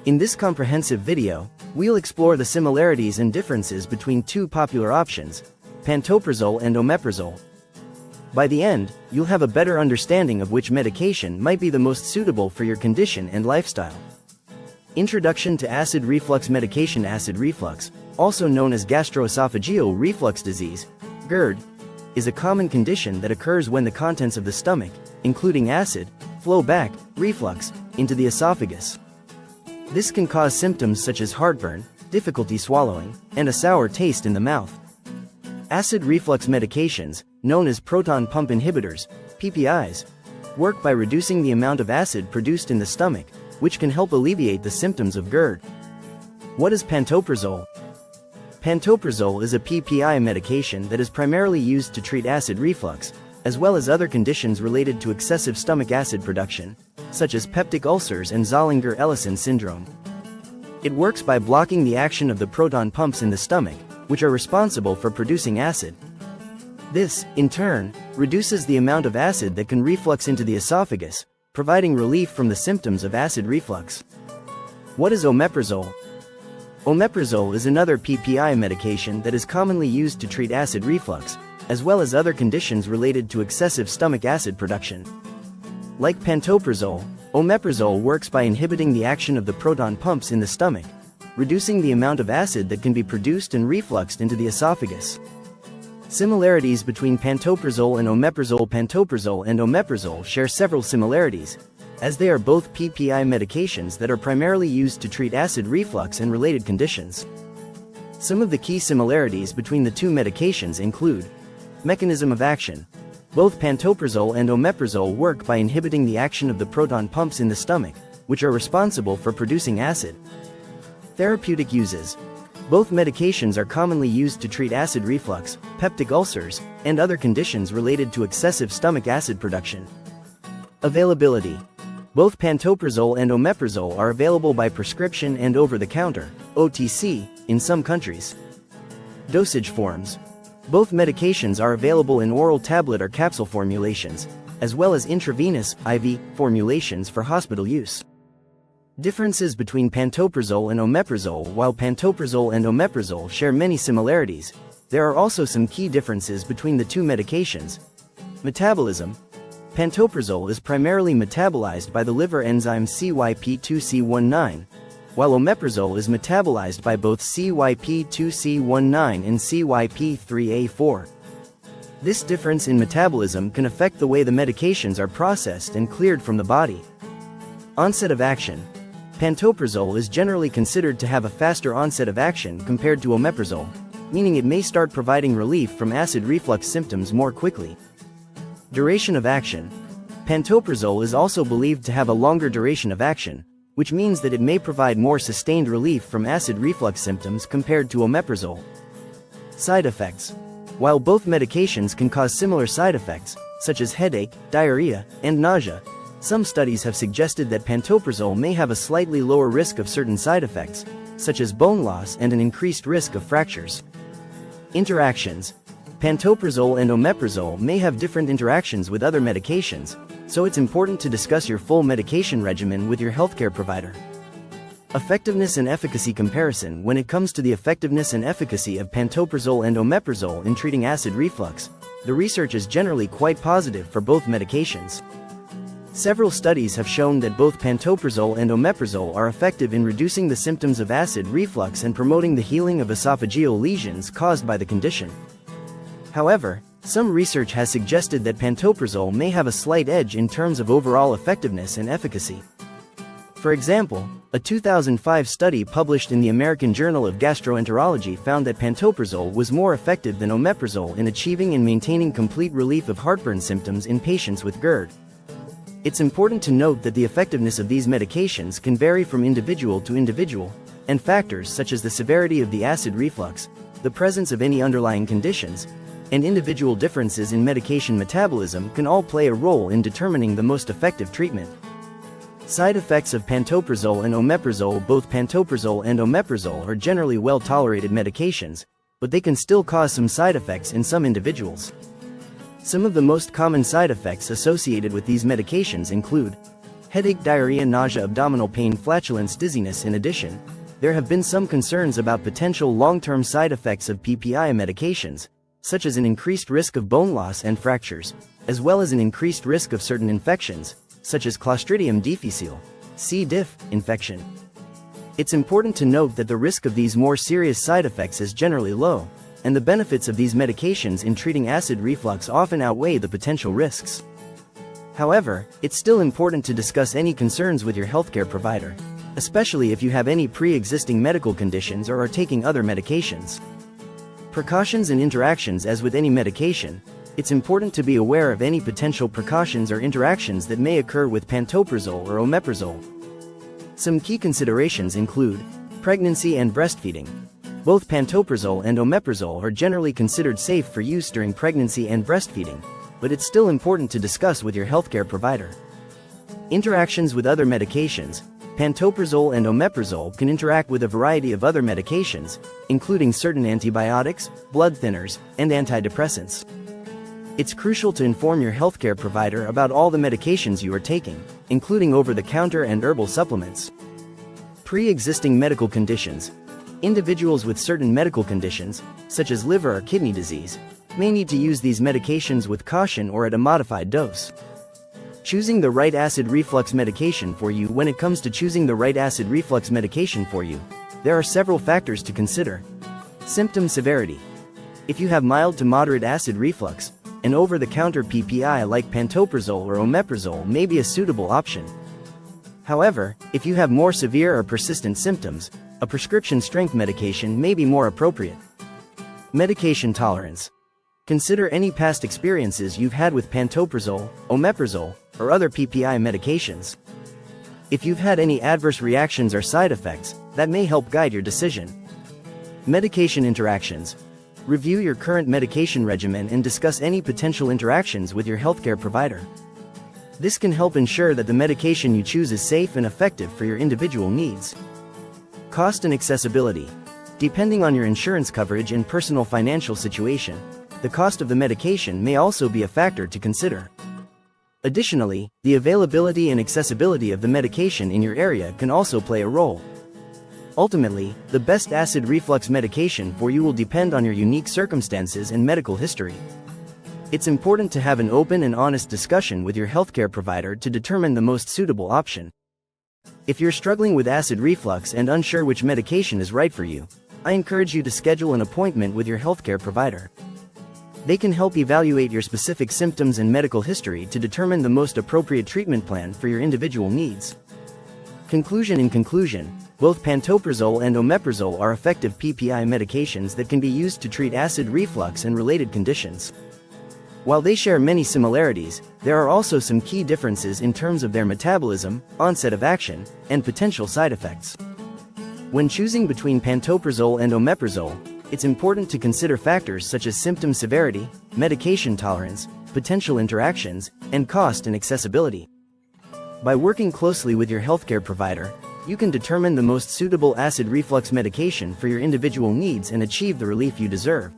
In this comprehensive video, we'll explore the similarities and differences between two popular options, pantoprazole and omeprazole. By the end, you'll have a better understanding of which medication might be the most suitable for your condition and lifestyle. Introduction to acid reflux medication. Acid reflux, also known as gastroesophageal reflux disease, GERD, is a common condition that occurs when the contents of the stomach, including acid, flow back, reflux, into the esophagus. This can cause symptoms such as heartburn, difficulty swallowing, and a sour taste in the mouth. Acid reflux medications, known as proton pump inhibitors, PPIs, work by reducing the amount of acid produced in the stomach, which can help alleviate the symptoms of GERD. What is pantoprazole? Pantoprazole is a PPI medication that is primarily used to treat acid reflux, as well as other conditions related to excessive stomach acid production, such as peptic ulcers and Zollinger-Ellison syndrome. It works by blocking the action of the proton pumps in the stomach, which are responsible for producing acid. This, in turn, reduces the amount of acid that can reflux into the esophagus, providing relief from the symptoms of acid reflux. What is omeprazole? Omeprazole is another PPI medication that is commonly used to treat acid reflux, as well as other conditions related to excessive stomach acid production. Like pantoprazole, omeprazole works by inhibiting the action of the proton pumps in the stomach, reducing the amount of acid that can be produced and refluxed into the esophagus. Similarities between pantoprazole and omeprazole. Pantoprazole and omeprazole share several similarities, as they are both PPI medications that are primarily used to treat acid reflux and related conditions. Some of the key similarities between the two medications include mechanism of action. Both pantoprazole and omeprazole work by inhibiting the action of the proton pumps in the stomach, which are responsible for producing acid. Therapeutic uses. Both medications are commonly used to treat acid reflux, peptic ulcers, and other conditions related to excessive stomach acid production. Availability. Both pantoprazole and omeprazole are available by prescription and over-the-counter, OTC, in some countries. Dosage forms. Both medications are available in oral tablet or capsule formulations, as well as intravenous, IV, formulations for hospital use. Differences between pantoprazole and omeprazole. While pantoprazole and omeprazole share many similarities, there are also some key differences between the two medications. Metabolism. Pantoprazole is primarily metabolized by the liver enzyme CYP2C19, while omeprazole is metabolized by both CYP2C19 and CYP3A4. This difference in metabolism can affect the way the medications are processed and cleared from the body. Onset of action. Pantoprazole is generally considered to have a faster onset of action compared to omeprazole, meaning it may start providing relief from acid reflux symptoms more quickly. Duration of action. Pantoprazole is also believed to have a longer duration of action, which means that it may provide more sustained relief from acid reflux symptoms compared to omeprazole. Side effects. While both medications can cause similar side effects, such as headache, diarrhea, and nausea, some studies have suggested that pantoprazole may have a slightly lower risk of certain side effects, such as bone loss and an increased risk of fractures. Interactions. Pantoprazole and omeprazole may have different interactions with other medications, so it's important to discuss your full medication regimen with your healthcare provider. Effectiveness and efficacy comparison. When it comes to the effectiveness and efficacy of pantoprazole and omeprazole in treating acid reflux, the research is generally quite positive for both medications. Several studies have shown that both pantoprazole and omeprazole are effective in reducing the symptoms of acid reflux and promoting the healing of esophageal lesions caused by the condition. However, some research has suggested that pantoprazole may have a slight edge in terms of overall effectiveness and efficacy. For example, a 2005 study published in the American Journal of Gastroenterology found that pantoprazole was more effective than omeprazole in achieving and maintaining complete relief of heartburn symptoms in patients with GERD. It's important to note that the effectiveness of these medications can vary from individual to individual, and factors such as the severity of the acid reflux, the presence of any underlying conditions, and individual differences in medication metabolism can all play a role in determining the most effective treatment. Side effects of pantoprazole and omeprazole. Both pantoprazole and omeprazole are generally well-tolerated medications, but they can still cause some side effects in some individuals. Some of the most common side effects associated with these medications include headache, diarrhea, nausea, abdominal pain, flatulence, dizziness. In addition, there have been some concerns about potential long-term side effects of PPI medications, such as an increased risk of bone loss and fractures, as well as an increased risk of certain infections, such as Clostridium difficile, C. diff, infection. It's important to note that the risk of these more serious side effects is generally low, and the benefits of these medications in treating acid reflux often outweigh the potential risks. However, it's still important to discuss any concerns with your healthcare provider, especially if you have any pre-existing medical conditions or are taking other medications. Precautions and interactions. As with any medication, it's important to be aware of any potential precautions or interactions that may occur with pantoprazole or omeprazole. Some key considerations include pregnancy and breastfeeding. Both pantoprazole and omeprazole are generally considered safe for use during pregnancy and breastfeeding, but it's still important to discuss with your healthcare provider. Interactions with other medications. Pantoprazole and omeprazole can interact with a variety of other medications, including certain antibiotics, blood thinners, and antidepressants. It's crucial to inform your healthcare provider about all the medications you are taking, including over-the-counter and herbal supplements. Pre-existing medical conditions. Individuals with certain medical conditions, such as liver or kidney disease, may need to use these medications with caution or at a modified dose. Choosing the right acid reflux medication for you. When it comes to choosing the right acid reflux medication for you, there are several factors to consider. Symptom severity. If you have mild to moderate acid reflux, an over-the-counter PPI like pantoprazole or omeprazole may be a suitable option. However, if you have more severe or persistent symptoms, a prescription-strength medication may be more appropriate. Medication tolerance. Consider any past experiences you've had with pantoprazole, omeprazole, or other PPI medications. If you've had any adverse reactions or side effects, that may help guide your decision. Medication interactions. Review your current medication regimen and discuss any potential interactions with your healthcare provider. This can help ensure that the medication you choose is safe and effective for your individual needs. Cost and accessibility. Depending on your insurance coverage and personal financial situation, the cost of the medication may also be a factor to consider. Additionally, the availability and accessibility of the medication in your area can also play a role. Ultimately, the best acid reflux medication for you will depend on your unique circumstances and medical history. It's important to have an open and honest discussion with your healthcare provider to determine the most suitable option. If you're struggling with acid reflux and unsure which medication is right for you, I encourage you to schedule an appointment with your healthcare provider. They can help evaluate your specific symptoms and medical history to determine the most appropriate treatment plan for your individual needs. Conclusion. In conclusion, both pantoprazole and omeprazole are effective PPI medications that can be used to treat acid reflux and related conditions. While they share many similarities, there are also some key differences in terms of their metabolism, onset of action, and potential side effects. When choosing between pantoprazole and omeprazole, it's important to consider factors such as symptom severity, medication tolerance, potential interactions, and cost and accessibility. By working closely with your healthcare provider, you can determine the most suitable acid reflux medication for your individual needs and achieve the relief you deserve.